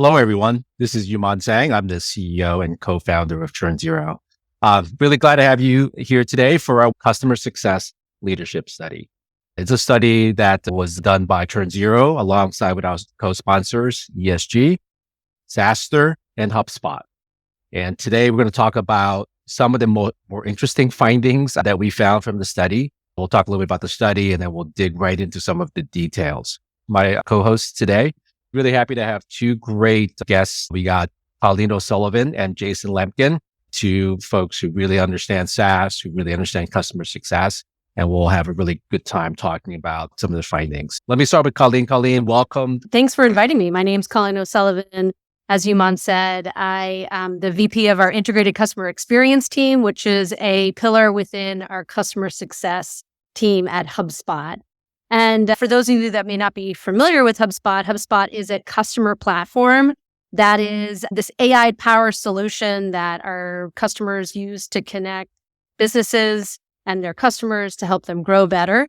Hello, everyone. This is Mon Tsang. I'm the CEO and co-founder of ChurnZero. Really glad to have you here today for our customer success leadership study. It's a study that was done by ChurnZero alongside with our co-sponsors, ESG, SaaStr, and HubSpot. And today we're going to talk about some of the more interesting findings that we found from the study. We'll talk a little bit about the study and then we'll dig right into some of the details. My co-hosts today, really happy to have two great guests. We got Colleen O'Sullivan and Jason Lemkin, two folks who really understand SaaS, who really understand customer success, and we'll have a really good time talking about some of the findings. Let me start with Colleen. Colleen, welcome. Thanks for inviting me. My name's Colleen O'Sullivan. As Mon said, I am the VP of our integrated customer experience team, which is a pillar within our customer success team at HubSpot. And for those of you that may not be familiar with HubSpot, HubSpot is a customer platform that is this AI-powered solution that our customers use to connect businesses and their customers to help them grow better.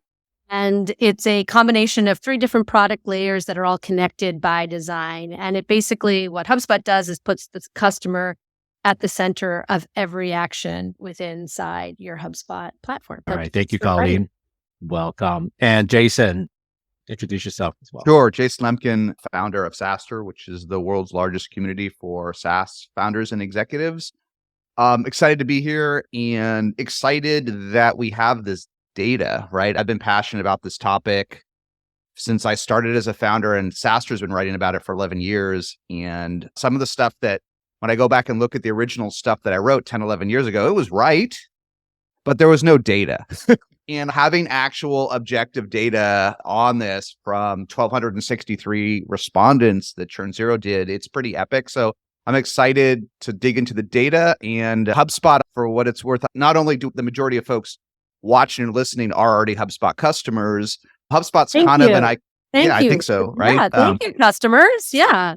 And it's a combination of 3 different product layers that are all connected by design. And it basically, what HubSpot does is puts the customer at the center of every action inside your HubSpot platform. All right. Thank you, Colleen. Welcome. And Jason, introduce yourself as well. Sure. Jason Lemkin, founder of SaaStr, which is the world's largest community for SaaS founders and executives. Excited to be here and excited that we have this data, right? I've been passionate about this topic since I started as a founder, and SaaStr has been writing about it for 11 years. And some of the stuff that when I go back and look at the original stuff that I wrote 10, 11 years ago, it was right, but there was no data. And having actual objective data on this from 1,263 respondents that ChurnZero did, it's pretty epic. So I'm excited to dig into the data, and HubSpot, for what it's worth, not only do the majority of folks watching and listening are already HubSpot customers, HubSpot's Thank kind you. of an Thank you. I think so, right? Yeah, thank you, customers. Yeah.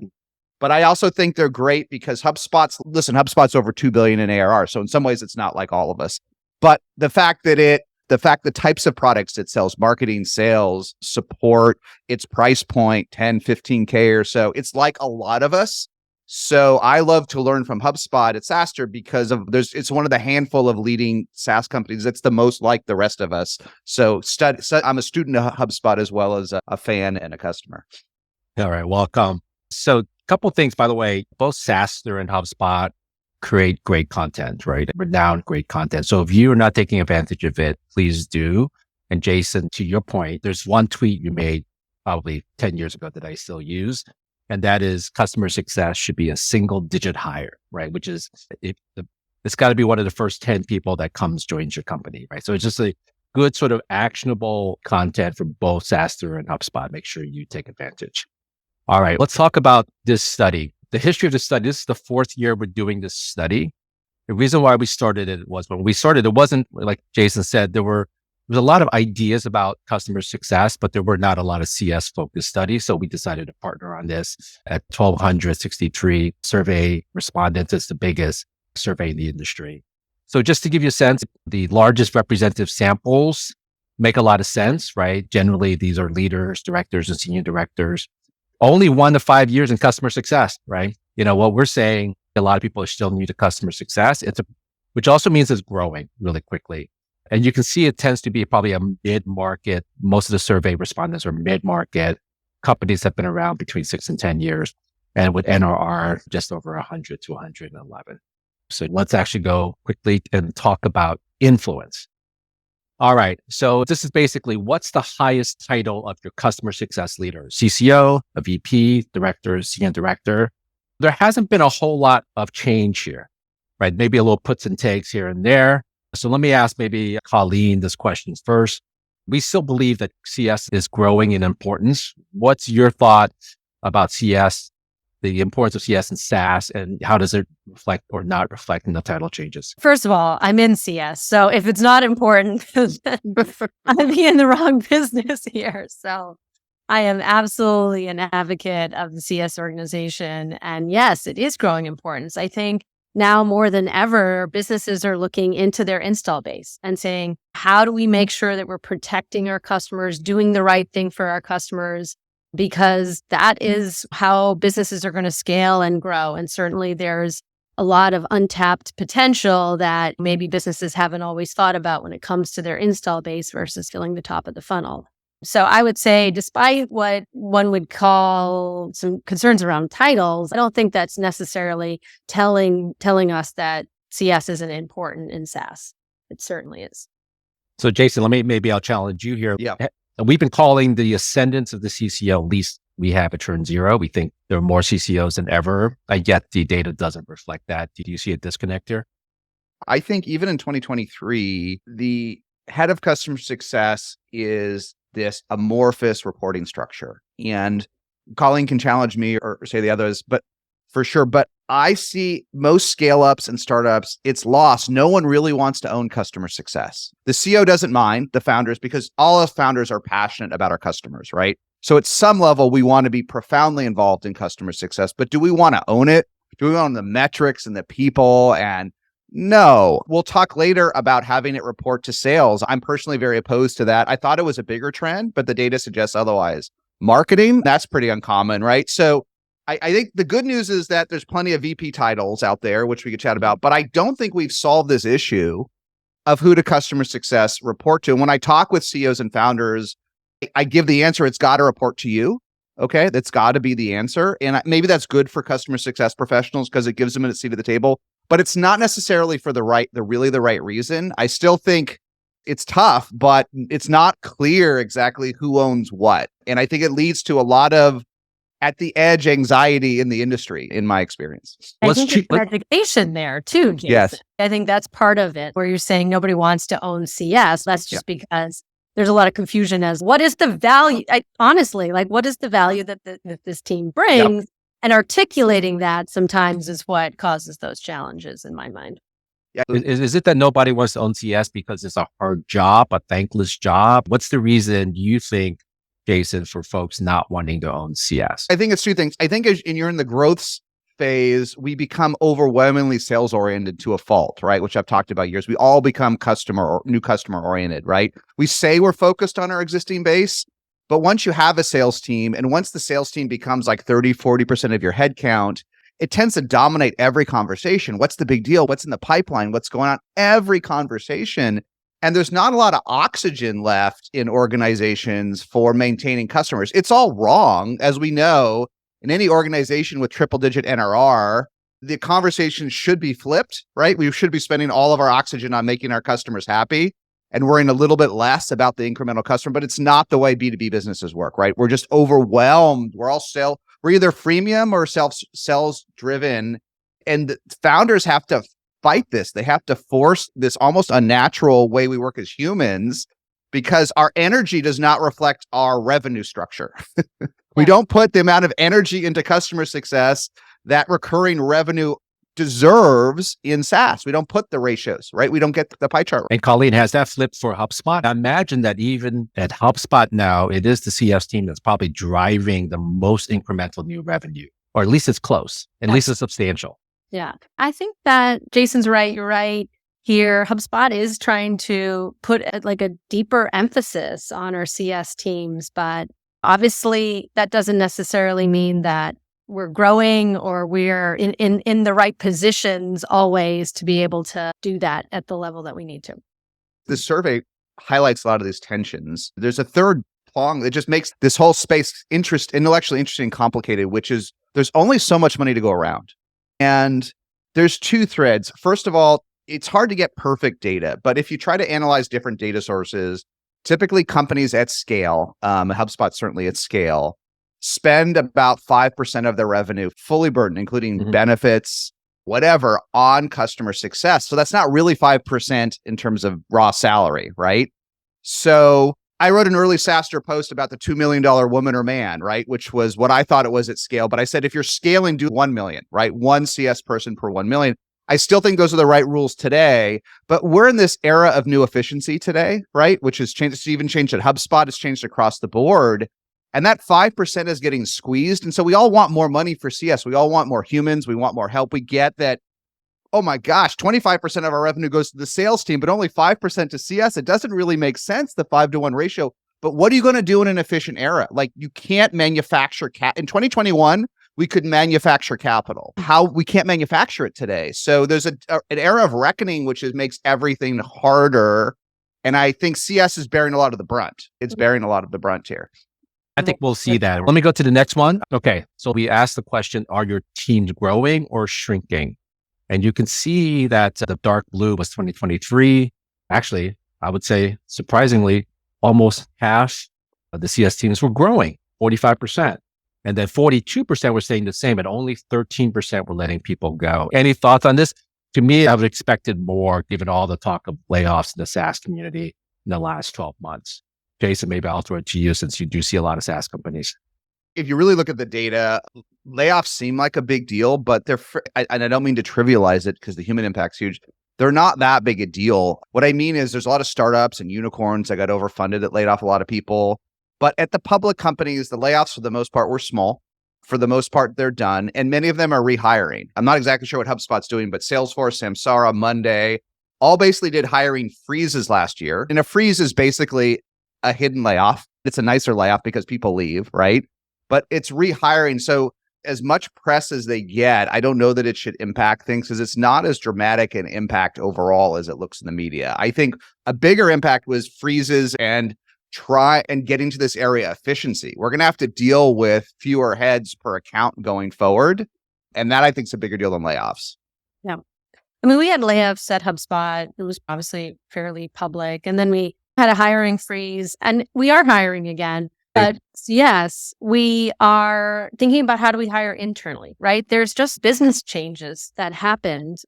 But I also think they're great because HubSpot's over 2 billion in ARR. So in some ways, it's not like all of us. But the the types of products it sells, marketing, sales, support, its price point, 10, 15K or so, it's like a lot of us. So I love to learn from HubSpot at SaaStr because it's one of the handful of leading SaaS companies that's the most like the rest of us. So I'm a student of HubSpot as well as a fan and a customer. All right. Welcome. So a couple of things, by the way, both SaaStr and HubSpot create great content, right? Renowned great content. So if you're not taking advantage of it, please do. And Jason, to your point, there's one tweet you made probably 10 years ago that I still use. And that is customer success should be a single digit hire, right? Which is, it's got to be one of the first 10 people that joins your company, right? So it's just a good sort of actionable content from both SaaStr and HubSpot. Make sure you take advantage. All right, let's talk about this study. The history of the study, this is the 4th year we're doing this study. The reason why we started it was when we started, it wasn't like Jason said, there was a lot of ideas about customer success, but there were not a lot of CS focused studies. So we decided to partner on this at 1,263 survey respondents. It's the biggest survey in the industry. So just to give you a sense, the largest representative samples make a lot of sense, right? Generally, these are leaders, directors, and senior directors. Only 1 to 5 years in customer success, right? You know, what we're saying, a lot of people are still new to customer success, which also means it's growing really quickly. And you can see it tends to be probably a mid-market. Most of the survey respondents are mid-market companies that have been around between 6 and 10 years. And with NRR, just over 100 to 111. So let's actually go quickly and talk about influence. All right. So this is basically what's the highest title of your customer success leader? CCO, a VP, director, senior director. There hasn't been a whole lot of change here, right? Maybe a little puts and takes here and there. So let me ask maybe Colleen this question first. We still believe that CS is growing in importance. What's your thought about CS, the importance of CS and SaaS, and how does it reflect or not reflect in the title changes? First of all, I'm in CS. So if it's not important, I'm in the wrong business here. So I am absolutely an advocate of the CS organization. And yes, it is growing importance. I think now more than ever, businesses are looking into their install base and saying, how do we make sure that we're protecting our customers, doing the right thing for our customers, because that is how businesses are going to scale and grow. And certainly there's a lot of untapped potential that maybe businesses haven't always thought about when it comes to their install base versus filling the top of the funnel. So I would say, despite what one would call some concerns around titles, I don't think that's necessarily telling us that CS isn't important in SaaS. It certainly is. So Jason, maybe I'll challenge you here. Yeah. We've been calling the ascendance of the CCO, at least we have at ChurnZero. We think there are more CCOs than ever, yet the data doesn't reflect that. Do you see a disconnect here? I think even in 2023, the head of customer success is this amorphous reporting structure. And Colleen can challenge me or say the others, but for sure. But I see most scale-ups and startups, it's lost. No one really wants to own customer success. The CEO doesn't mind the founders because all us founders are passionate about our customers, right? So at some level, we want to be profoundly involved in customer success, but do we want to own it? Do we own the metrics and the people? And no, we'll talk later about having it report to sales. I'm personally very opposed to that. I thought it was a bigger trend, but the data suggests otherwise. Marketing, that's pretty uncommon, right? So I think the good news is that there's plenty of VP titles out there, which we could chat about, but I don't think we've solved this issue of who to customer success report to. And when I talk with CEOs and founders, I give the answer, it's got to report to you. Okay, that's got to be the answer. And maybe that's good for customer success professionals because it gives them a seat at the table, but it's not necessarily for the right reason. I still think it's tough, but it's not clear exactly who owns what. And I think it leads to a lot of at the edge anxiety in the industry, in my experience. I think there's resignation there too, Jason. Yes. I think that's part of it, where you're saying nobody wants to own CS. That's just because there's a lot of confusion as what is the value? Honestly, what is the value that this team brings? Yep. And articulating that sometimes is what causes those challenges in my mind. Yeah. Is it that nobody wants to own CS because it's a hard job, a thankless job? What's the reason you think, Jason, for folks not wanting to own CS? I think it's two things. I think as you're in the growth phase, we become overwhelmingly sales oriented to a fault, right? Which I've talked about years. We all become new customer oriented, right? We say we're focused on our existing base, but once you have a sales team and once the sales team becomes like 30, 40% of your headcount, it tends to dominate every conversation. What's the big deal? What's in the pipeline? What's going on? Every conversation. And there's not a lot of oxygen left in organizations for maintaining customers. It's all wrong. As we know, in any organization with triple-digit NRR, the conversation should be flipped, right? We should be spending all of our oxygen on making our customers happy and worrying a little bit less about the incremental customer, but it's not the way B2B businesses work, right? We're just overwhelmed. We're either freemium or sales driven, and the founders have to fight this. They have to force this almost unnatural way we work as humans because our energy does not reflect our revenue structure. We don't put the amount of energy into customer success that recurring revenue deserves in SaaS. We don't put the ratios, right? We don't get the pie chart. And Colleen, has that flipped for HubSpot? I imagine that even at HubSpot now, it is the CS team that's probably driving the most incremental new revenue, or at least it's close, at least it's substantial. Yeah, I think that Jason's right. You're right here. HubSpot is trying to put a deeper emphasis on our CS teams, but obviously that doesn't necessarily mean that we're growing or we're in the right positions always to be able to do that at the level that we need to. The survey highlights a lot of these tensions. There's a third prong that just makes this whole space intellectually interesting and complicated, which is there's only so much money to go around. And there's two threads. First of all, it's hard to get perfect data, but if you try to analyze different data sources, typically companies at scale, HubSpot certainly at scale, spend about 5% of their revenue, fully burdened, including benefits, whatever, on customer success. So that's not really 5% in terms of raw salary, right? So I wrote an early SaaStr post about the $2 million woman or man, right? Which was what I thought it was at scale. But I said, if you're scaling, do 1 million, right? One CS person per 1 million. I still think those are the right rules today, but we're in this era of new efficiency today, right? Which has changed. It's even changed at HubSpot. It's changed across the board. And that 5% is getting squeezed. And so we all want more money for CS. We all want more humans. We want more help. We get that, oh my gosh, 25% of our revenue goes to the sales team, but only 5% to CS. It doesn't really make sense, the 5-to-1 ratio. But what are you going to do in an efficient era? Like you can't manufacture in 2021, we could manufacture capital. How we can't manufacture it today. So there's an era of reckoning, which makes everything harder. And I think CS is bearing a lot of the brunt. It's bearing a lot of the brunt here. I think we'll see that. Let me go to the next one. Okay. So we asked the question, are your teams growing or shrinking? And you can see that the dark blue was 2023. Actually, I would say surprisingly, almost half of the CS teams were growing, 45%. And then 42% were staying the same, and only 13% were letting people go. Any thoughts on this? To me, I would have expected more given all the talk of layoffs in the SaaS community in the last 12 months. Jason, maybe I'll throw it to you since you do see a lot of SaaS companies. If you really look at the data, layoffs seem like a big deal, but and I don't mean to trivialize it because the human impact's huge. They're not that big a deal. What I mean is there's a lot of startups and unicorns that got overfunded that laid off a lot of people. But at the public companies, the layoffs for the most part were small. For the most part, they're done. And many of them are rehiring. I'm not exactly sure what HubSpot's doing, but Salesforce, Samsara, Monday, all basically did hiring freezes last year. And a freeze is basically a hidden layoff. It's a nicer layoff because people leave, right? But it's rehiring. So as much press as they get, I don't know that it should impact things because it's not as dramatic an impact overall as it looks in the media. I think a bigger impact was freezes and getting to this area of efficiency. We're going to have to deal with fewer heads per account going forward. And that I think is a bigger deal than layoffs. Yeah. I mean, we had layoffs at HubSpot. It was obviously fairly public. And then we had a hiring freeze and we are hiring again. But yes, we are thinking about how do we hire internally, right? There's just business changes that happened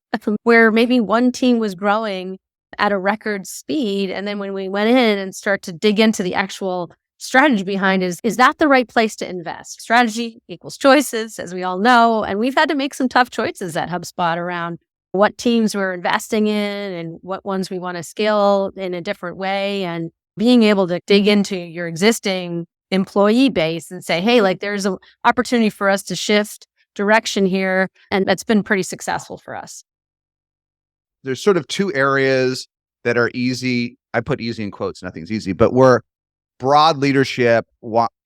where maybe one team was growing at a record speed. And then when we went in and start to dig into the actual strategy behind is that the right place to invest? Strategy equals choices, as we all know. And we've had to make some tough choices at HubSpot around what teams we're investing in and what ones we want to scale in a different way. And being able to dig into your existing employee base and say, hey, like there's an opportunity for us to shift direction here. And that's been pretty successful for us. There's sort of two areas that are easy. I put easy in quotes, nothing's easy, but we're broad leadership.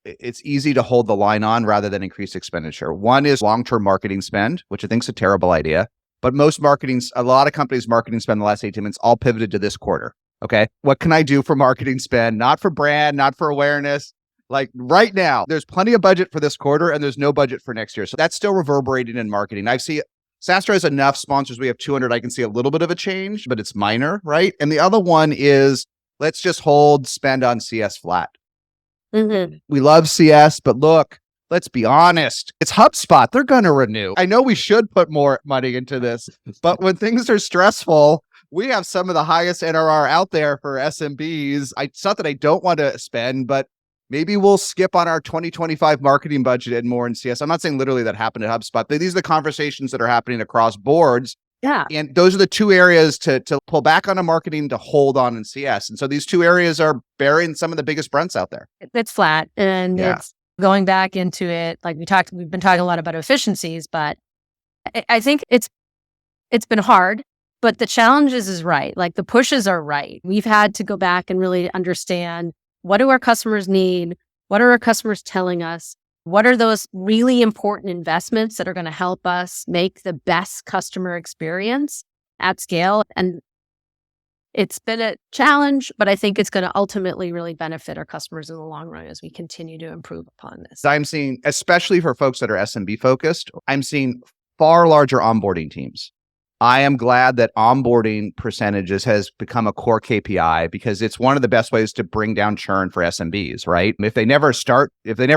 It's easy to hold the line on rather than increase expenditure. One is long-term marketing spend, which I think is a terrible idea. But a lot of companies' marketing spend in the last 18 months all pivoted to this quarter. Okay. What can I do for marketing spend? Not for brand, not for awareness. Like right now, there's plenty of budget for this quarter and there's no budget for next year. So that's still reverberating in marketing. I see SaaStr has enough sponsors. We have 200. I can see a little bit of a change, but it's minor, right? And the other one is let's just hold spend on CS flat. Mm-hmm. We love CS, but look, let's be honest. It's HubSpot. They're going to renew. I know we should put more money into this, but when things are stressful, we have some of the highest NRR out there for SMBs. It's not that I don't want to spend, but maybe we'll skip on our 2025 marketing budget and more in CS. I'm not saying literally that happened at HubSpot, but these are the conversations that are happening across boards. Yeah. And those are the two areas to pull back on a marketing, to hold on in CS. And so these two areas are bearing some of the biggest brunts out there. It's flat and it's going back into it. Like we've been talking a lot about efficiencies, but I think it's been hard, but the challenges is right. Like the pushes are right. We've had to go back and really understand what do our customers need? What are our customers telling us? What are those really important investments that are going to help us make the best customer experience at scale? And it's been a challenge, but I think it's going to ultimately really benefit our customers in the long run as we continue to improve upon this. I'm seeing, especially for folks that are SMB focused, I'm seeing far larger onboarding teams. I am glad that onboarding percentages has become a core KPI because it's one of the best ways to bring down churn for SMBs, right? If they never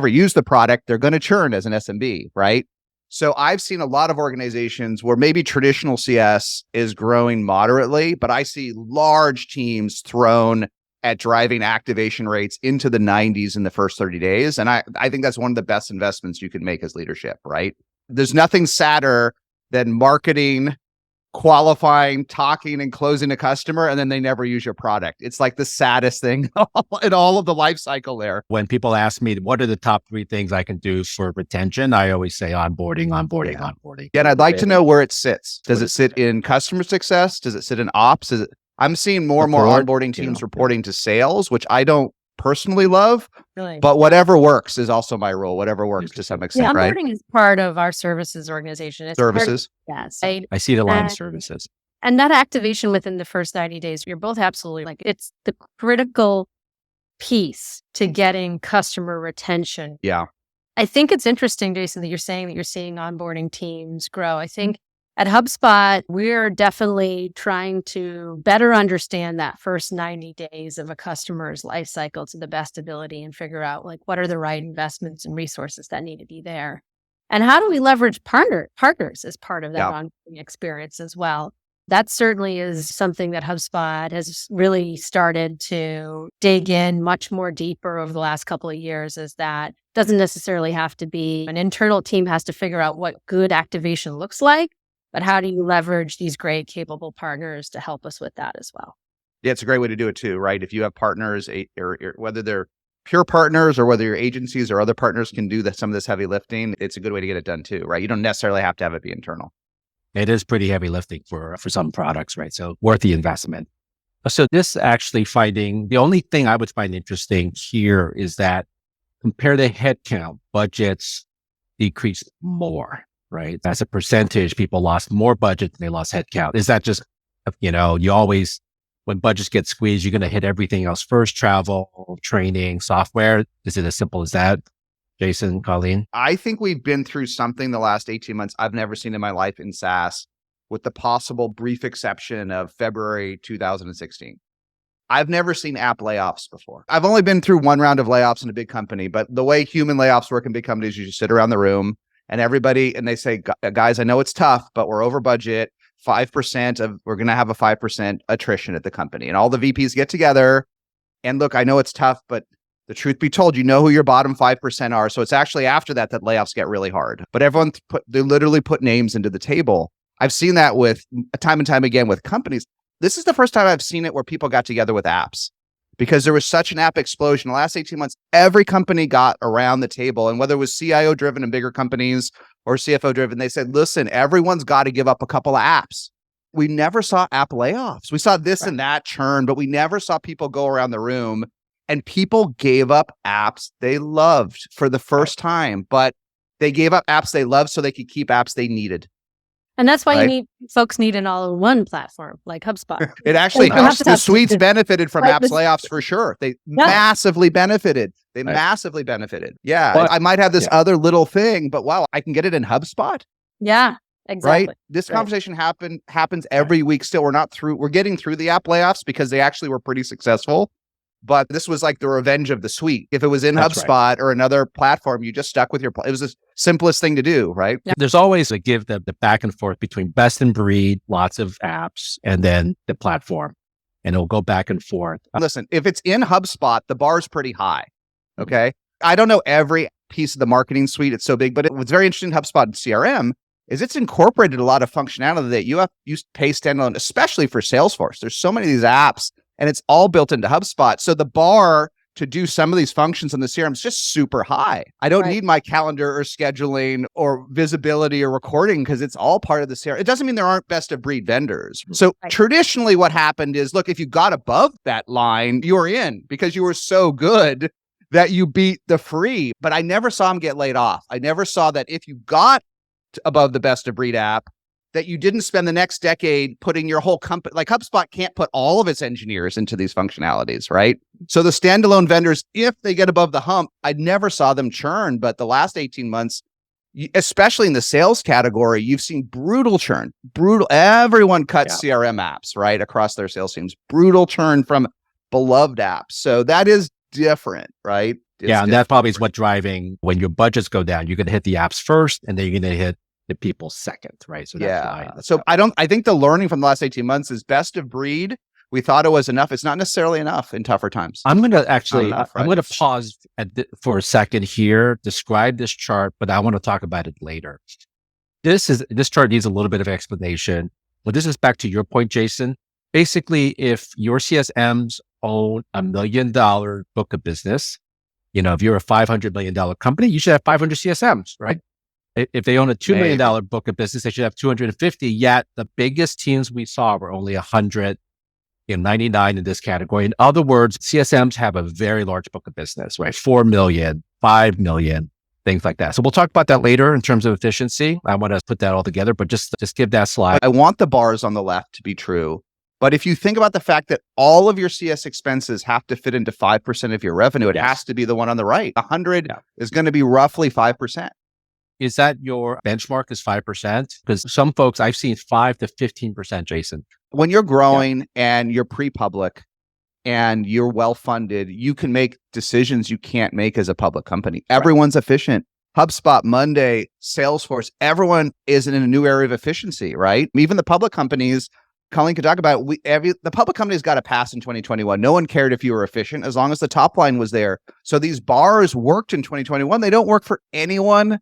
use the product, they're going to churn as an SMB, right? So I've seen a lot of organizations where maybe traditional CS is growing moderately, but I see large teams thrown at driving activation rates into the 90s in the first 30 days. And I think that's one of the best investments you can make as leadership, right? There's nothing sadder than marketing, qualifying, talking, and closing a customer, and then they never use your product. It's like the saddest thing in all of the life cycle there. When people ask me, what are the top 3 things I can do for retention? I always say onboarding. And I'd like to know where it sits. Does it sit in customer success? Does it sit in ops? I'm seeing more and more onboarding teams reporting to sales, which I don't personally love, Really. but whatever works is also my role. Whatever works to some extent, right? Onboarding is part of our services organization. It's Services. Yes. I see the line of services. And that activation within the first 90 days, you're both absolutely like, it's the critical piece to getting customer retention. Yeah. I think it's interesting, Jason, that you're saying that you're seeing onboarding teams grow. I think at HubSpot, we're definitely trying to better understand that first 90 days of a customer's life cycle to the best ability and figure out like what are the right investments and resources that need to be there. And how do we leverage partners as part of that ongoing experience as well? That certainly is something that HubSpot has really started to dig in much more deeper over the last couple of years, is that doesn't necessarily have to be an internal team has to figure out what good activation looks like, but how do you leverage these great, capable partners to help us with that as well? Yeah, it's a great way to do it too, right? If you have partners, or whether they're pure partners or whether your agencies or other partners can do some of this heavy lifting, it's a good way to get it done too, right? You don't necessarily have to have it be internal. It is pretty heavy lifting for some products, right? So worth the investment. So this actually finding, the only thing I would find interesting here is that compare the headcount, budgets decreased more, right? As a percentage, people lost more budget than they lost headcount. Is that just, you always, when budgets get squeezed, you're going to hit everything else first, travel, training, software. Is it as simple as that? Jason, Colleen? I think we've been through something the last 18 months I've never seen in my life in SaaS, with the possible brief exception of February 2016. I've never seen app layoffs before. I've only been through one round of layoffs in a big company, but the way human layoffs work in big companies, you just sit around the room and they say, guys, I know it's tough, but we're over budget. We're going to have a 5% attrition at the company. And all the VPs get together and look, I know it's tough, but the truth be told, you know who your bottom 5% are. So it's actually after that layoffs get really hard. But they literally put names into the table. I've seen that with time and time again with companies. This is the first time I've seen it where people got together with apps, because there was such an app explosion. In the last 18 months, every company got around the table. And whether it was CIO driven in bigger companies or CFO driven, they said, listen, everyone's got to give up a couple of apps. We never saw app layoffs. We saw this and that churn, but we never saw people go around the room. And people gave up apps they loved for the first time, but they gave up apps they loved so they could keep apps they needed. And that's why folks need an all-in-one platform like HubSpot. It actually helps. The suites benefited from apps layoffs for sure. They massively benefited. Massively benefited. Yeah. But I might have this other little thing, but wow, I can get it in HubSpot. Yeah, exactly. Right? This conversation happens every week still. We're getting through the app layoffs because they actually were pretty successful. But this was like the revenge of the suite. If it was in HubSpot or another platform, you just stuck with your, it was the simplest thing to do, right? Yeah. There's always a give the back and forth between best in breed, lots of apps, and then the platform. And it'll go back and forth. Listen, if it's in HubSpot, the bar is pretty high. Okay. I don't know every piece of the marketing suite. It's so big, but what's very interesting in HubSpot and CRM is it's incorporated a lot of functionality that you pay standalone, especially for Salesforce. There's so many of these apps, and it's all built into HubSpot. So the bar to do some of these functions in the CRM is just super high. I don't need my calendar or scheduling or visibility or recording because it's all part of the CRM. It doesn't mean there aren't best of breed vendors. So traditionally what happened is, look, if you got above that line, you were in because you were so good that you beat the free. But I never saw them get laid off. I never saw that if you got above the best of breed app, that you didn't spend the next decade putting your whole company, like HubSpot can't put all of its engineers into these functionalities, right? So the standalone vendors, if they get above the hump, I never saw them churn. But the last 18 months, especially in the sales category, you've seen brutal churn, everyone cuts CRM apps, right? Across their sales teams, brutal churn from beloved apps. So that is different, right? And that probably is what driving when your budgets go down, you're going to hit the apps first and then you're going to hit the people second, right? So that's I think the learning from the last 18 months is best of breed. We thought it was enough. It's not necessarily enough in tougher times. I'm going to pause for a second here, describe this chart, but I want to talk about it later. This chart needs a little bit of explanation. But this is back to your point, Jason. Basically, if your CSMs own $1 million book of business, if you're a $500 million company, you should have 500 CSMs, right? If they own a $2 million book of business, they should have 250. Yet the biggest teams we saw were only 100 99 in this category. In other words, CSMs have a very large book of business, right? 4 million, 5 million, things like that. So we'll talk about that later in terms of efficiency. I want to put that all together, but just give that slide. I want the bars on the left to be true. But if you think about the fact that all of your CS expenses have to fit into 5% of your revenue, it has to be the one on the right. 100 is going to be roughly 5%. Is that your benchmark is 5%? Because some folks I've seen 5 to 15%, Jason. When you're growing and you're pre-public and you're well-funded, you can make decisions you can't make as a public company. Everyone's efficient. HubSpot, Monday, Salesforce, everyone is in a new area of efficiency, right? Even the public companies, Colleen could talk about, the public companies got a pass in 2021. No one cared if you were efficient as long as the top line was there. So these bars worked in 2021. They don't work for anyone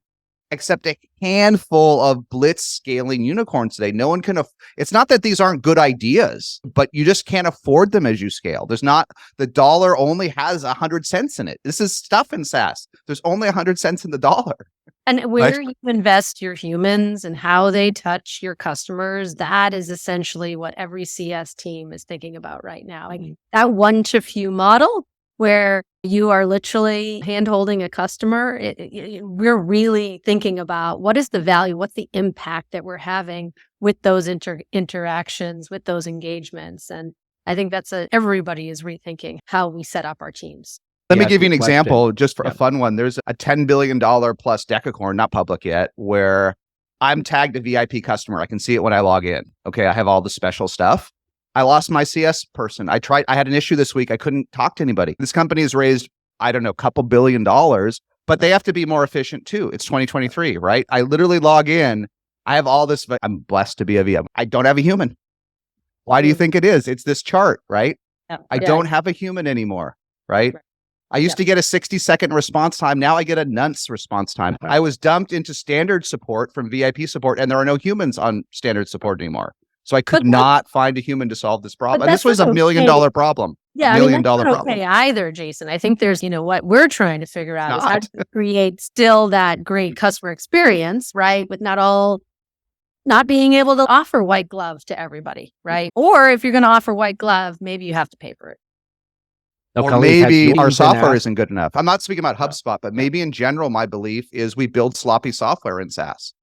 except a handful of blitz scaling unicorns today. No one can, it's not that these aren't good ideas, but you just can't afford them as you scale. The dollar only has 100 cents in it. This is stuff in SaaS. There's only 100 cents in the dollar. And where you invest your humans and how they touch your customers, that is essentially what every CS team is thinking about right now. Like that one to few model where you are literally hand-holding a customer, we're really thinking about what is the value, what's the impact that we're having with those interactions, with those engagements. And I think that's everybody is rethinking how we set up our teams. Let me give you an example just for a fun one. There's a $10 billion plus decacorn, not public yet, where I'm tagged a VIP customer. I can see it when I log in. Okay, I have all the special stuff. I lost my CS person. I had an issue this week. I couldn't talk to anybody. This company has raised, I don't know, a couple $2 billion, but they have to be more efficient too. It's 2023, right? I literally log in. I have all this. I'm blessed to be a VM. I don't have a human. Why do you think it is? It's this chart, right? I don't have a human anymore, right? I used to get a 60-second response time. Now I get a nonce response time. I was dumped into standard support from VIP support, and there are no humans on standard support anymore. So I could not find a human to solve this problem. And this was $1 million problem. Yeah, $1 million problem. Okay, either, Jason. I think there's, what we're trying to figure out is how to create still that great customer experience, right? With not being able to offer white glove to everybody, right? Or if you're going to offer white glove, maybe you have to pay for it. Or maybe our software isn't good enough. I'm not speaking about HubSpot, but maybe in general, my belief is we build sloppy software in SaaS.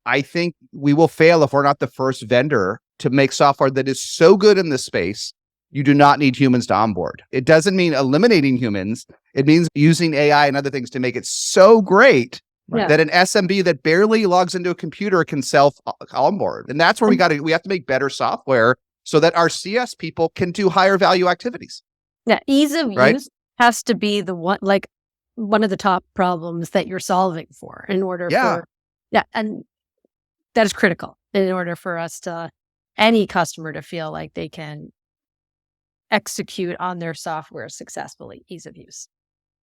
I think we will fail if we're not the first vendor to make software that is so good in this space, you do not need humans to onboard. It doesn't mean eliminating humans. It means using AI and other things to make it so great that an SMB that barely logs into a computer can self-onboard. And that's where we have to make better software so that our CS people can do higher value activities. Yeah, ease of use has to be one of the top problems that you're solving for in order for, and that is critical in order for any customer to feel like they can execute on their software successfully, ease of use.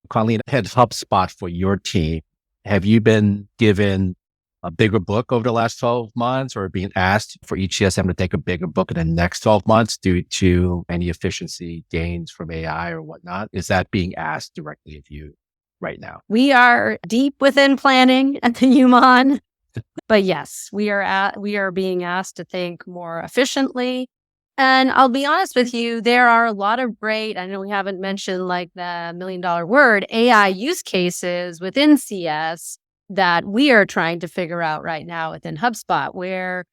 Colleen, head HubSpot for your team. Have you been given a bigger book over the last 12 months or being asked for each CSM to take a bigger book in the next 12 months due to any efficiency gains from AI or whatnot? Is that being asked directly of you right now? We are deep within planning at the UMON, but yes, we are being asked to think more efficiently. And I'll be honest with you, there are a lot of great, I know we haven't mentioned like the $1 million word, AI use cases within CS that we are trying to figure out right now within HubSpot, where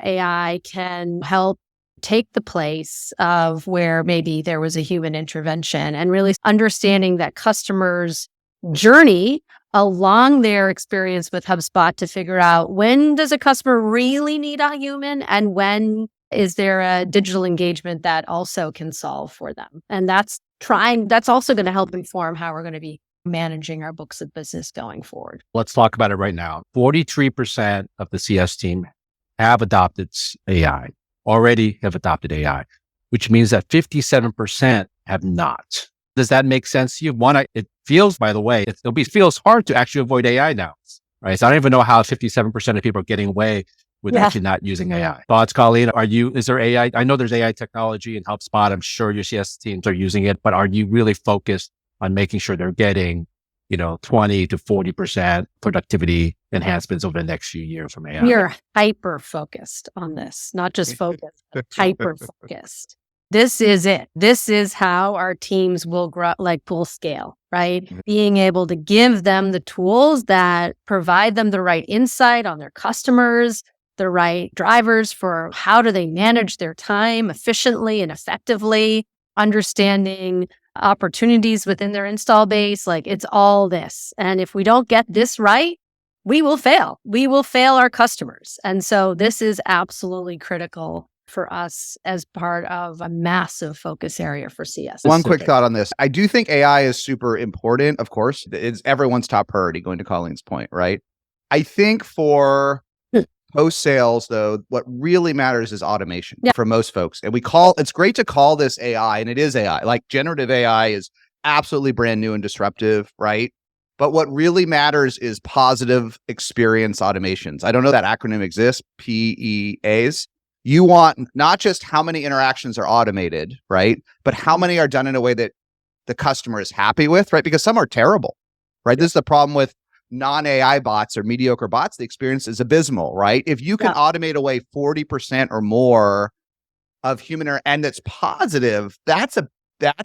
AI can help take the place of where maybe there was a human intervention, and really understanding that customer's journey along their experience with HubSpot to figure out when does a customer really need a human and when is there a digital engagement that also can solve for them. And that's also going to help inform how we're going to be managing our books of business going forward. Let's talk about it right now. 43% of the CS team have adopted AI, which means that 57% have not. Does that make sense to you? It feels, by the way, it feels hard to actually avoid AI now, right? So I don't even know how 57% of people are getting away with actually not using AI. Thoughts, Colleen? Is there AI? I know there's AI technology in HubSpot. I'm sure your CS teams are using it, but are you really focused on making sure they're getting, 20 to 40% productivity enhancements over the next few years from AI? We are hyper focused on this, not just focused, but hyper focused. this is it. This is how our teams will grow, like full scale, right? Being able to give them the tools that provide them the right insight on their customers, the right drivers for how do they manage their time efficiently and effectively, understanding opportunities within their install base. Like it's all this. And if we don't get this right, we will fail. We will fail our customers. And so this is absolutely critical for us as part of a massive focus area for CS. One quick thought on this. I do think AI is super important. Of course, it's everyone's top priority, going to Colleen's point, right? I think for post sales, though, what really matters is automation for most folks. And it's great to call this AI, and it is AI. Like generative AI is absolutely brand new and disruptive, right? But what really matters is positive experience automations. I don't know that acronym exists, PEAs. You want not just how many interactions are automated, right? But how many are done in a way that the customer is happy with, right? Because some are terrible, right? This is the problem with non-AI bots or mediocre bots. The experience is abysmal, right? If you can automate away 40% or more of human and that's positive, that's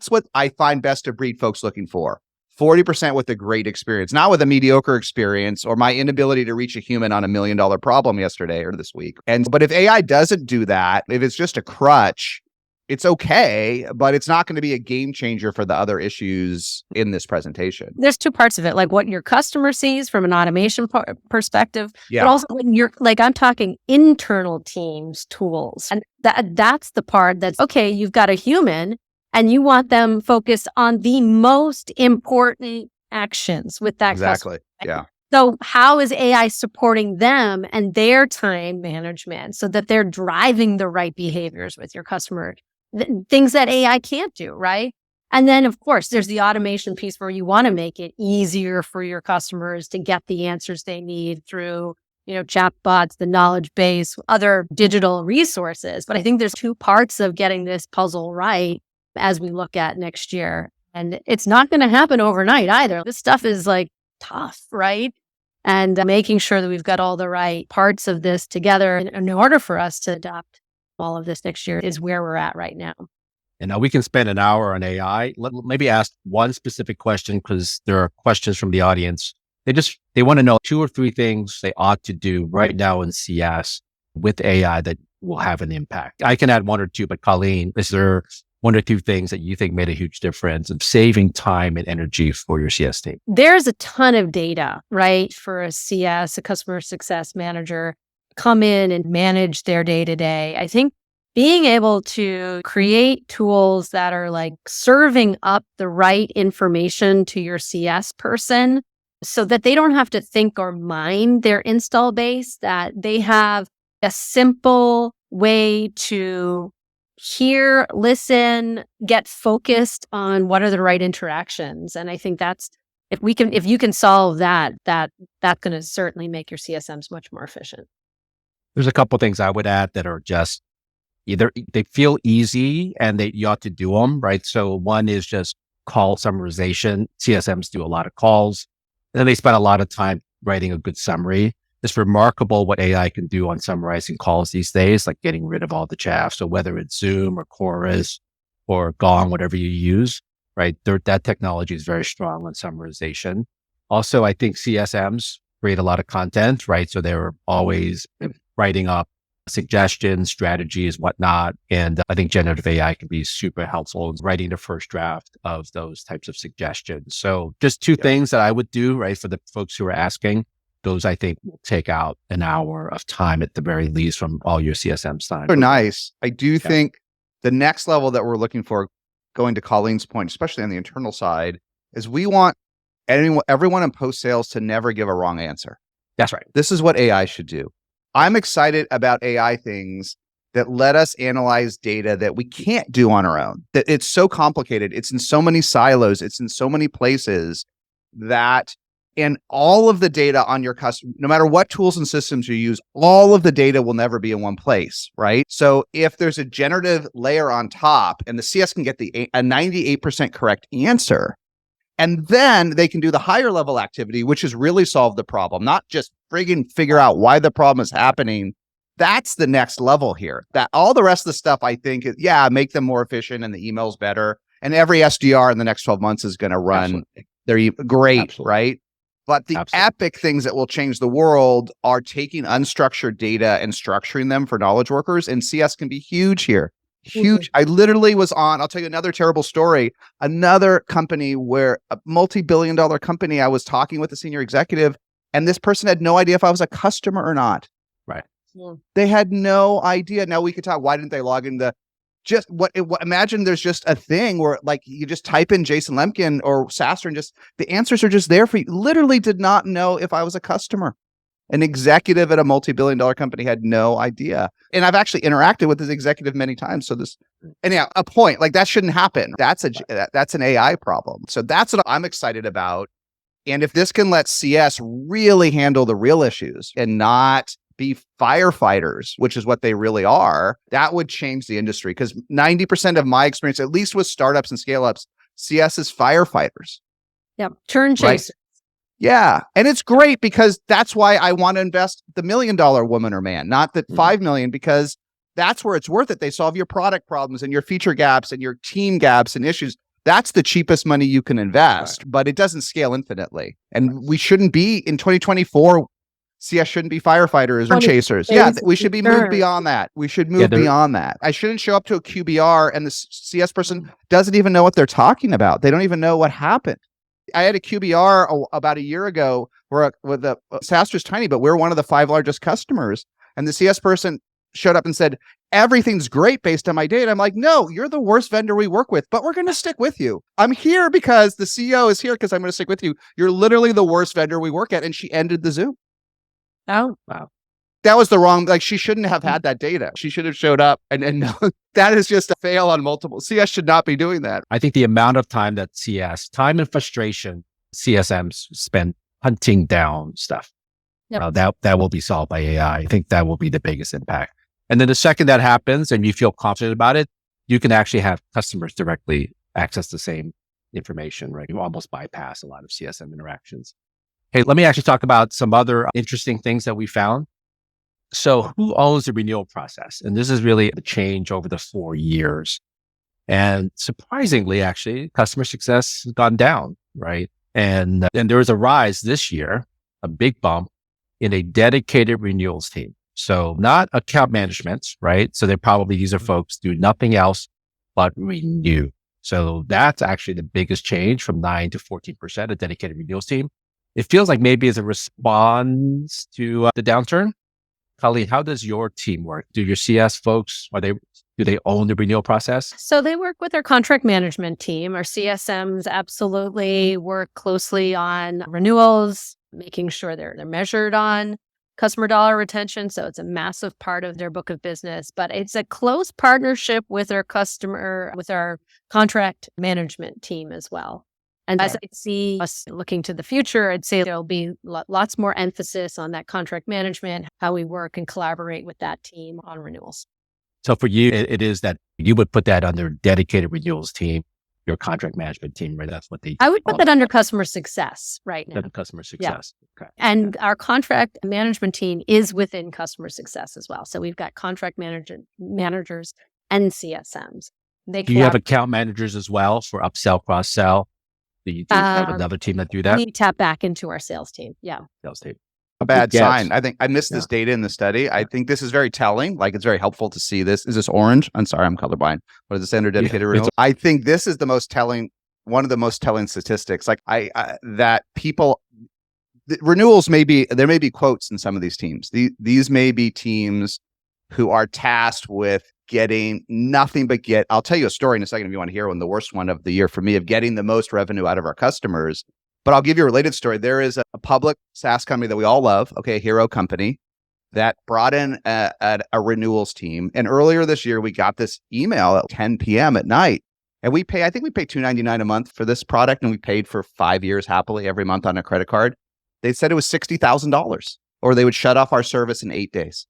what I find best of breed folks looking for. 40% with a great experience, not with a mediocre experience or my inability to reach a human on $1 million problem yesterday or this week. But if AI doesn't do that, if it's just a crutch, it's okay, but it's not going to be a game changer for the other issues in this presentation. There's two parts of it, like what your customer sees from an automation perspective, but also when you're like, I'm talking internal teams tools. And that's the part that's, okay, you've got a human and you want them focused on the most important actions with that customer. Yeah. So how is AI supporting them and their time management so that they're driving the right behaviors with your customer? Things that AI can't do, right? And then, of course, there's the automation piece where you want to make it easier for your customers to get the answers they need through, chatbots, the knowledge base, other digital resources. But I think there's two parts of getting this puzzle right as we look at next year. And it's not going to happen overnight either. This stuff is like tough, right? And making sure that we've got all the right parts of this together in order for us to adopt all of this next year is where we're at right now. And now we can spend an hour on AI. Maybe ask one specific question because there are questions from the audience. They want to know 2 or 3 things they ought to do right now in CS with AI that will have an impact. I can add 1 or 2, but Colleen, is there 1 or 2 things that you think made a huge difference in saving time and energy for your CS team? There's a ton of data, right? For a CS, a customer success manager, come in and manage their day-to-day. I think being able to create tools that are like serving up the right information to your CS person so that they don't have to think or mine their install base, that they have a simple way to hear, listen, get focused on what are the right interactions. And I think that's, if you can solve that's going to certainly make your CSMs much more efficient. There's a couple things I would add that are just either they feel easy and you ought to do them, right? So one is just call summarization. CSMs do a lot of calls, and then they spend a lot of time writing a good summary. It's remarkable what AI can do on summarizing calls these days, like getting rid of all the chaff. So whether it's Zoom or Chorus or Gong, whatever you use, right? That technology is very strong on summarization. Also, I think CSMs create a lot of content, right? So they're always writing up suggestions, strategies, whatnot. And I think generative AI can be super helpful in writing the first draft of those types of suggestions. So just 2 things that I would do, right? For the folks who are asking, those I think will take out an hour of time at the very least from all your CSM's time. They're nice. I do think the next level that we're looking for, going to Colleen's point, especially on the internal side, is we want everyone in post sales to never give a wrong answer. That's right. This is what AI should do. I'm excited about AI things that let us analyze data that we can't do on our own. That it's so complicated. It's in so many silos. It's in so many places that, and all of the data on your customer, no matter what tools and systems you use, all of the data will never be in one place, right? So if there's a generative layer on top and the CS can get a 98% correct answer, and then they can do the higher level activity, which is really solve the problem, not just friggin' figure out why the problem is happening That's the next level here. That all the rest of the stuff, I think, is, make them more efficient and the emails better. And every SDR in the next 12 months is going to run great, Absolutely. right? But the epic things that will change the world are taking unstructured data and structuring them for knowledge workers. And CS can be huge here. Huge. I literally was I'll tell you another terrible story. Another company where a multi-billion-dollar company, I was talking with a senior executive, and this person had no idea if I was a customer or not. Right. Yeah. They had no idea. Now we could talk, why didn't they log into imagine there's just a thing where like you just type in Jason Lemkin or SaaStr and just the answers are just there for you. Literally did not know if I was a customer. An executive at a multi-billion-dollar company had no idea. And I've actually interacted with this executive many times. So anyhow, a point like that shouldn't happen. That's an AI problem. So that's what I'm excited about. And if this can let CS really handle the real issues and not be firefighters, which is what they really are, that would change the industry. Because 90% of my experience, at least with startups and scale-ups, CS is firefighters. Yep. Churn chaser. Yeah. And it's great because that's why I want to invest the $1 million woman or man, not the 5 million, because that's where it's worth it. They solve your product problems and your feature gaps and your team gaps and issues. That's the cheapest money you can invest, but it doesn't scale infinitely. And we shouldn't be in 2024. CS shouldn't be firefighters or chasers. Yeah, we should be moved beyond that. We should move beyond that. I shouldn't show up to a QBR and the CS person doesn't even know what they're talking about. They don't even know what happened. I had a QBR about a year ago where SaaStr's tiny, but we're one of the 5 largest customers. And the CS person showed up and said, everything's great based on my data. I'm like, no, you're the worst vendor we work with, but we're going to stick with you. I'm here because the CEO is here because I'm going to stick with you. You're literally the worst vendor we work at. And she ended the Zoom. Oh, wow. That was the wrong, like she shouldn't have had that data. She should have showed up and no, that is just a fail on multiple. CS should not be doing that. I think the amount of time that time and frustration CSMs spend hunting down stuff, that will be solved by AI. I think that will be the biggest impact. And then the second that happens and you feel confident about it, you can actually have customers directly access the same information, right? You almost bypass a lot of CSM interactions. Hey, let me actually talk about some other interesting things that we found. So who owns the renewal process? And this is really the change over the 4 years. And surprisingly, actually, customer success has gone down, right? And there was a rise this year, a big bump in a dedicated renewals team. So not account management, right? So these are folks do nothing else but renew. So that's actually the biggest change from 9 to 14%, a dedicated renewals team. It feels like maybe as a response to the downturn. Colleen, how does your team work? Do your CS folks, do they own the renewal process? So they work with our contract management team. Our CSMs absolutely work closely on renewals, making sure they're measured on customer dollar retention. So it's a massive part of their book of business, but it's a close partnership with our contract management team as well. And as I see us looking to the future, I'd say there'll be lots more emphasis on that contract management, how we work and collaborate with that team on renewals. So for you, it is that you would put that under dedicated renewals team, your contract management team, right? That's what they do. I would put that under customer success right now. Under customer success. Yeah. Okay. And our contract management team is within customer success as well. So we've got contract managers and CSMs. Do you have account managers as well for upsell, cross-sell? Do you have another team that do that? We need to tap back into our sales team. Yeah. Sales team. A bad sign. I think I missed this data in the study. I think this is very telling. Like it's very helpful to see this. Is this orange? I'm sorry, I'm colorblind. What is this under dedicated renewals? I think this is the most telling, one of the most telling statistics. Like that people, renewals there may be quotes in some of these teams. These may be teams who are tasked with getting nothing but I'll tell you a story in a second if you want to hear one, the worst one of the year for me of getting the most revenue out of our customers. But I'll give you a related story. There is a public SaaS company that we all love, a hero company that brought in a renewals team. And earlier this year, we got this email at 10 p.m. at night. And I think we pay $299 a month for this product. And we paid for 5 years happily every month on a credit card. They said it was $60,000 or they would shut off our service in 8 days.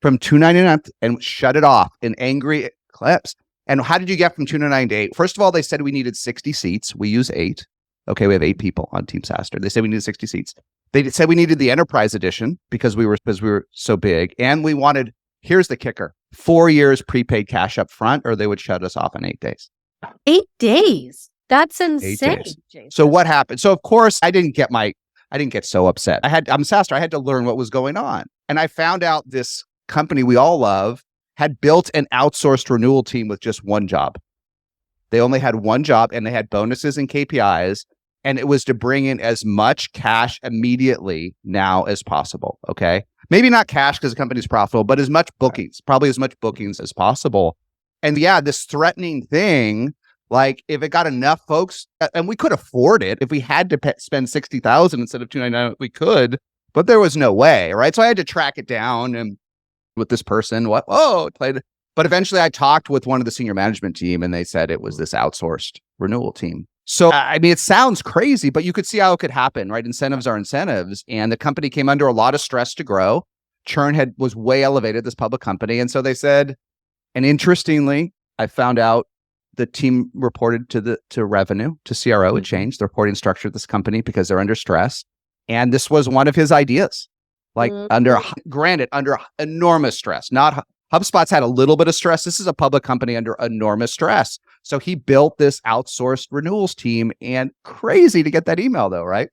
From $299 and shut it off in angry clips. And how did you get from $299 to $8? First of all, they said we needed 60 seats. We use 8. Okay, we have 8 people on Team SaaStr. They said we needed 60 seats. They said we needed the enterprise edition because we were so big. And we wanted, here's the kicker, 4 years prepaid cash up front, or they would shut us off in 8 days. 8 days. That's 8 insane. days. Jason. So what happened? So of course I didn't get so upset. I'm SaaStr. I had to learn what was going on. And I found out this company we all love had built an outsourced renewal team with just one job. They only had one job and they had bonuses and KPIs. And it was to bring in as much cash immediately now as possible. Okay. Maybe not cash because the company's profitable, but as much bookings, probably as much bookings as possible. And yeah, this threatening thing, like if it got enough folks, and we could afford it, if we had to spend 60,000 instead of 299, we could, but there was no way. Right. So I had to track it down and with this person, but eventually I talked with one of the senior management team and they said it was this outsourced renewal team. So, I mean, it sounds crazy, but you could see how it could happen, right? Incentives are incentives. And the company came under a lot of stress to grow. Churn was way elevated, this public company. And so they said, and interestingly, I found out the team reported to revenue, to CRO. It changed the reporting structure of this company because they're under stress. And this was one of his ideas, like under enormous stress. Not HubSpot's had a little bit of stress. This is a public company under enormous stress. So he built this outsourced renewals team, and crazy to get that email though, right?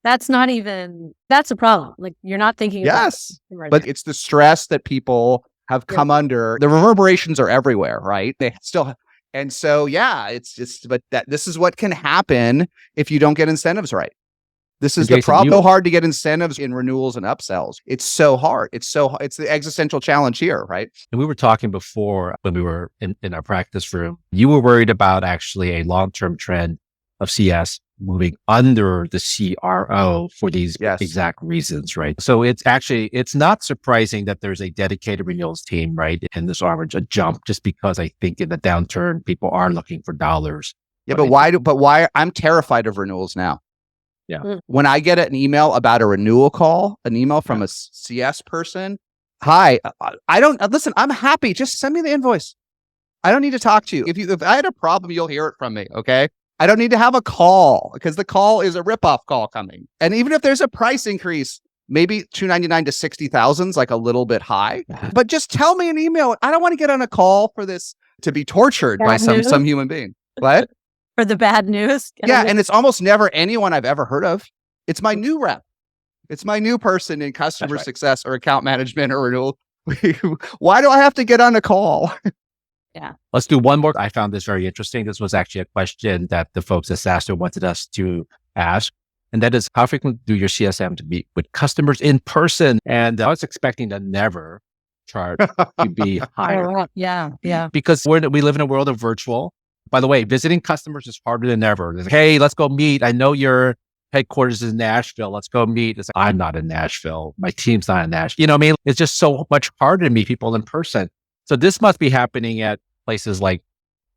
That's a problem. Like you're not thinking yes, about it. But it's the stress that people have come under. The reverberations are everywhere, right? They still, and so yeah, this is what can happen if you don't get incentives right. This is the problem. So hard to get incentives in renewals and upsells. It's so hard. It's the existential challenge here, right? And we were talking before when we were in our practice room, you were worried about actually a long-term trend of CS moving under the CRO for these exact reasons, right? So it's not surprising that there's a dedicated renewals team, right? And this average a jump just because I think in the downturn, people are looking for dollars. Yeah, but why? I'm terrified of renewals now. Yeah. When I get an email about a renewal call, an email from a CS person, hi, I don't listen. I'm happy. Just send me the invoice. I don't need to talk to you. If I had a problem, you'll hear it from me. Okay. I don't need to have a call because the call is a ripoff call coming. And even if there's a price increase, maybe 299 to 60,000 is like a little bit high, but just tell me an email. I don't want to get on a call for this to be tortured by some human being. What? For the bad news. Yeah. And it's almost never anyone I've ever heard of. It's my new rep. It's my new person in customer success or account management or renewal. Why do I have to get on a call? Yeah. Let's do one more. I found this very interesting. This was actually a question that the folks at SaaStr wanted us to ask. And that is, how frequently do your CSM to meet with customers in person? And I was expecting to never chart to be higher. Yeah. Because we live in a world of virtual. By the way, visiting customers is harder than ever. It's like, hey, let's go meet. I know your headquarters is in Nashville. Let's go meet. It's like, I'm not in Nashville. My team's not in Nashville. You know what I mean? It's just so much harder to meet people in person. So this must be happening at places like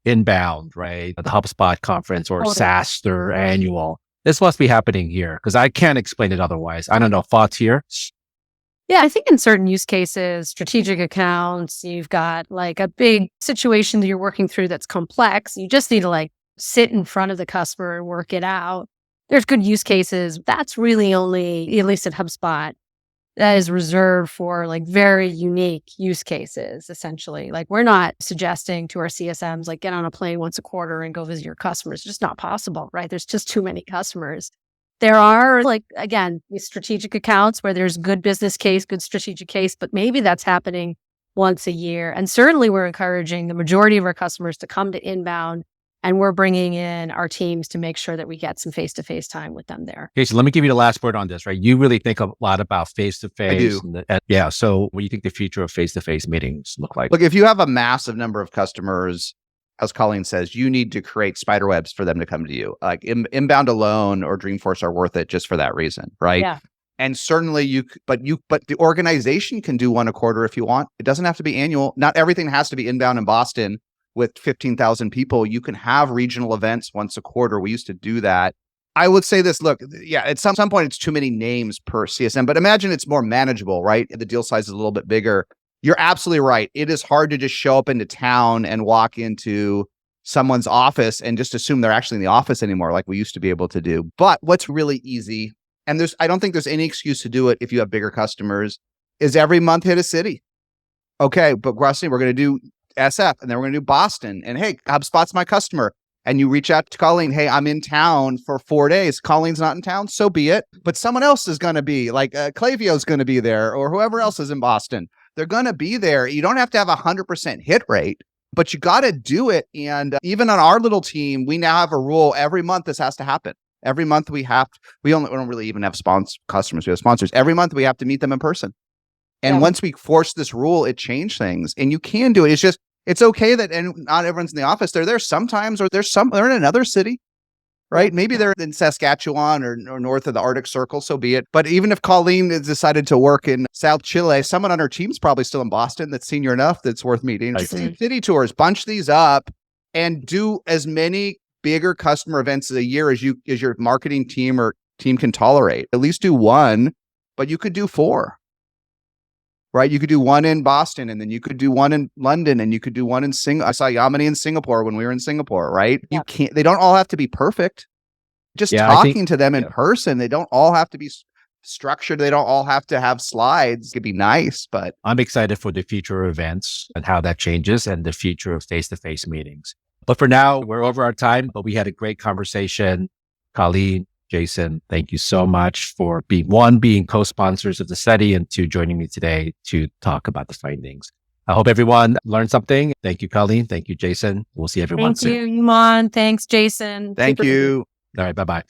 Inbound, right? At the HubSpot conference or SaaStr annual. This must be happening here because I can't explain it otherwise. I don't know. Thoughts here? Yeah, I think in certain use cases, strategic accounts, you've got like a big situation that you're working through that's complex. You just need to like sit in front of the customer and work it out. There's good use cases. That's really only, at least at HubSpot, that is reserved for like very unique use cases, essentially. Like we're not suggesting to our CSMs, like get on a plane once a quarter and go visit your customers. It's just not possible, right? There's just too many customers. There are like, again, these strategic accounts where there's good business case, good strategic case, but maybe that's happening once a year. And certainly we're encouraging the majority of our customers to come to Inbound, and we're bringing in our teams to make sure that we get some face-to-face time with them there. Okay, so let me give you the last word on this, right? You really think a lot about face-to-face. I do. So what do you think the future of face-to-face meetings look like? Look, if you have a massive number of customers, as Colleen says, you need to create spider webs for them to come to you. Like Inbound alone or Dreamforce are worth it just for that reason, right? Yeah. And certainly but the organization can do one a quarter if you want. It doesn't have to be annual. Not everything has to be Inbound in Boston with 15,000 people. You can have regional events once a quarter. We used to do that. I would say this, look, yeah, at some point it's too many names per CSM, but imagine it's more manageable, right? The deal size is a little bit bigger. You're absolutely right. It is hard to just show up into town and walk into someone's office and just assume they're actually in the office anymore, like we used to be able to do. But what's really easy and I don't think there's any excuse to do it if you have bigger customers, is every month hit a city. Okay, but Rusty, we're going to do SF, and then we're going to do Boston. And hey, HubSpot's my customer. And you reach out to Colleen, hey, I'm in town for 4 days. Colleen's not in town, so be it. But someone else is going to be, like Clavio's going to be there, or whoever else is in Boston. They're going to be there. You don't have to have 100% hit rate, but you got to do it. And even on our little team, we now have a rule every month this has to happen. Every month we don't really even have customers. We have sponsors. Every month we have to meet them in person. And once we force this rule, it changed things. And you can do it. It's okay that not everyone's in the office. They're there sometimes, or they're in another city, right? Maybe they're in Saskatchewan or north of the Arctic Circle, so be it. But even if Colleen has decided to work in South Chile, someone on her team's probably still in Boston that's senior enough that's worth meeting. Just do city tours, bunch these up, and do as many bigger customer events a year as your marketing team or team can tolerate. At least do one, but you could do 4. Right? You could do one in Boston, and then you could do one in London, and you could do one in Singapore. I saw Yamini in Singapore when we were in Singapore, right? You can't, they don't all have to be perfect. Just talking to them in person, they don't all have to be structured. They don't all have to have slides. It could be nice, but I'm excited for the future of events and how that changes and the future of face-to-face meetings. But for now, we're over our time, but we had a great conversation. Colleen, Jason, thank you so much for being co-sponsors of the study, and 2, joining me today to talk about the findings. I hope everyone learned something. Thank you, Colleen. Thank you, Jason. We'll see everyone soon. Thank you, Mon. Thanks, Jason. Thank you. All right. Bye-bye.